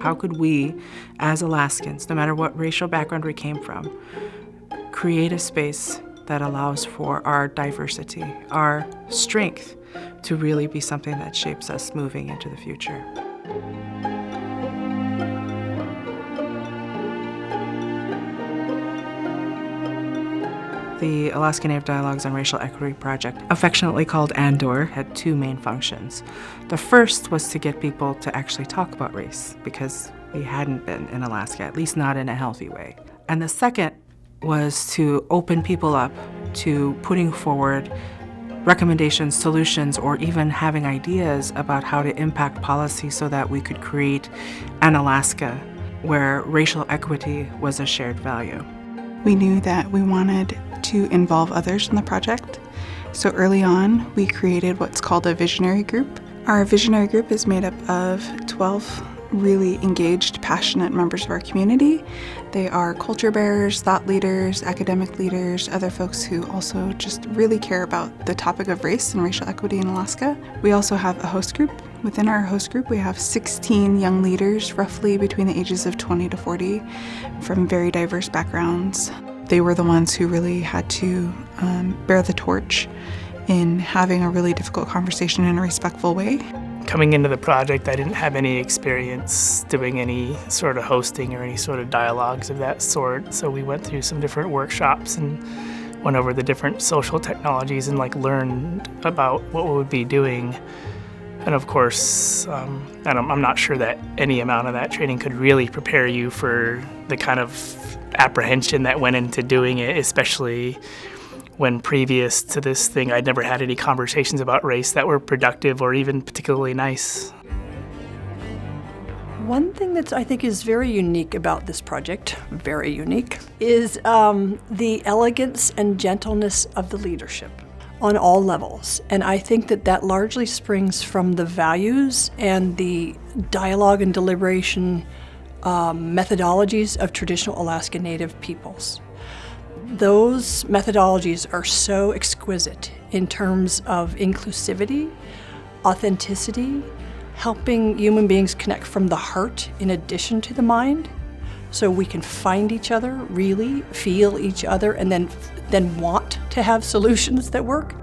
How could we, as Alaskans, no matter what racial background we came from, create a space that allows for our diversity, our strength, to really be something that shapes us moving into the future. The Alaska Native Dialogues on Racial Equity Project, affectionately called ANDORE, had two main functions. The first was to get people to actually talk about race, because we hadn't been in Alaska, at least not in a healthy way. And the second was to open people up to putting forward recommendations, solutions, or even having ideas about how to impact policy so that we could create an Alaska where racial equity was a shared value. We knew that we wanted to involve others in the project. So early on, we created what's called a visionary group. Our visionary group is made up of 12 really engaged, passionate members of our community. They are culture bearers, thought leaders, academic leaders, other folks who also just really care about the topic of race and racial equity in Alaska. We also have a host group. Within our host group, we have 16 young leaders, roughly between the ages of 20 to 40, from very diverse backgrounds. They were the ones who really had to bear the torch in having a really difficult conversation in a respectful way. Coming into the project, I didn't have any experience doing any sort of hosting or any sort of dialogues of that sort, so we went through some different workshops and went over the different social technologies and learned about what we would be doing. And of course, I'm not sure that any amount of that training could really prepare you for the kind of apprehension that went into doing it, especially when previous to this thing I'd never had any conversations about race that were productive or even particularly nice. One thing that I think is very unique about this project, very unique, is the elegance and gentleness of the leadership on all levels. And I think that that largely springs from the values and the dialogue and deliberation methodologies of traditional Alaska Native peoples. Those methodologies are so exquisite in terms of inclusivity, authenticity, helping human beings connect from the heart in addition to the mind, so we can find each other, really feel each other, and then want to have solutions that work.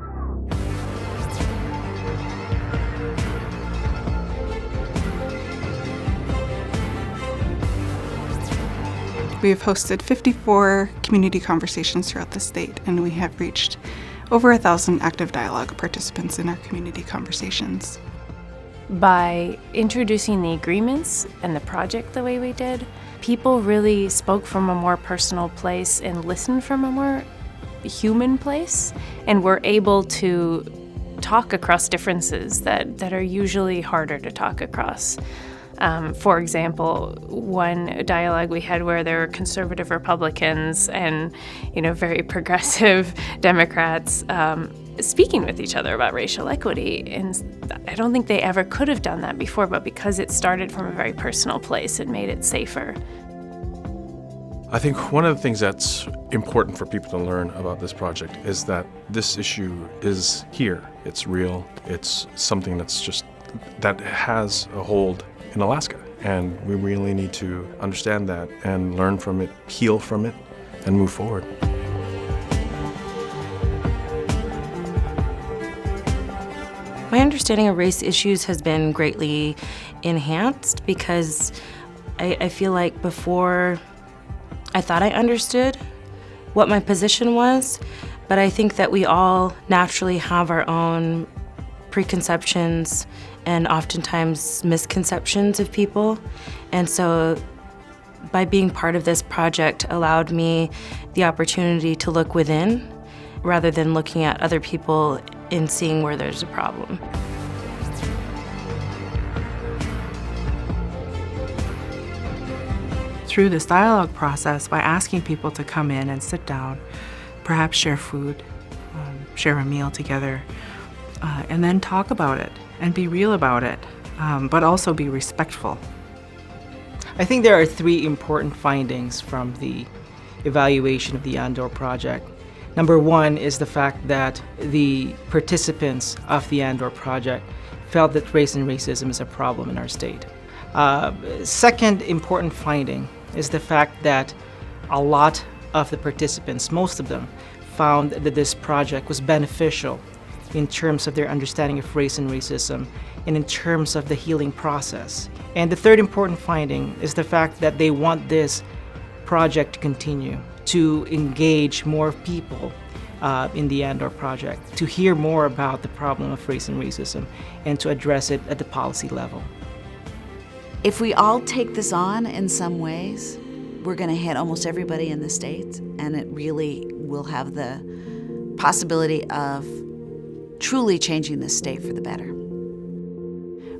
We have hosted 54 community conversations throughout the state, and we have reached over 1,000 active dialogue participants in our community conversations. By introducing the agreements and the project the way we did, people really spoke from a more personal place and listened from a more human place, and were able to talk across differences that are usually harder to talk across. For example, one dialogue we had where there were conservative Republicans and, very progressive Democrats speaking with each other about racial equity. And I don't think they ever could have done that before, but because it started from a very personal place, it made it safer. I think one of the things that's important for people to learn about this project is that this issue is here. It's real. It's something that has a hold in Alaska, and we really need to understand that and learn from it, heal from it, and move forward. My understanding of race issues has been greatly enhanced because I feel like before I thought I understood what my position was, but I think that we all naturally have our own preconceptions and oftentimes misconceptions of people. And so by being part of this project allowed me the opportunity to look within rather than looking at other people and seeing where there's a problem. Through this dialogue process, by asking people to come in and sit down, perhaps share food, share a meal together, and then talk about it and be real about it, but also be respectful. I think there are three important findings from the evaluation of the ANDORE project. Number one is the fact that the participants of the ANDORE project felt that race and racism is a problem in our state. Second important finding is the fact that a lot of the participants, most of them, found that this project was beneficial in terms of their understanding of race and racism and in terms of the healing process. And the third important finding is the fact that they want this project to continue, to engage more people in the ANDORE project, to hear more about the problem of race and racism, and to address it at the policy level. If we all take this on in some ways, we're going to hit almost everybody in the state, and it really will have the possibility of truly changing this state for the better.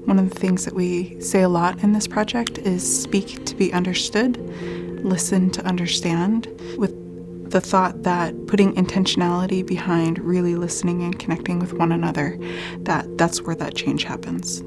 One of the things that we say a lot in this project is speak to be understood, listen to understand, with the thought that putting intentionality behind really listening and connecting with one another, that's where that change happens.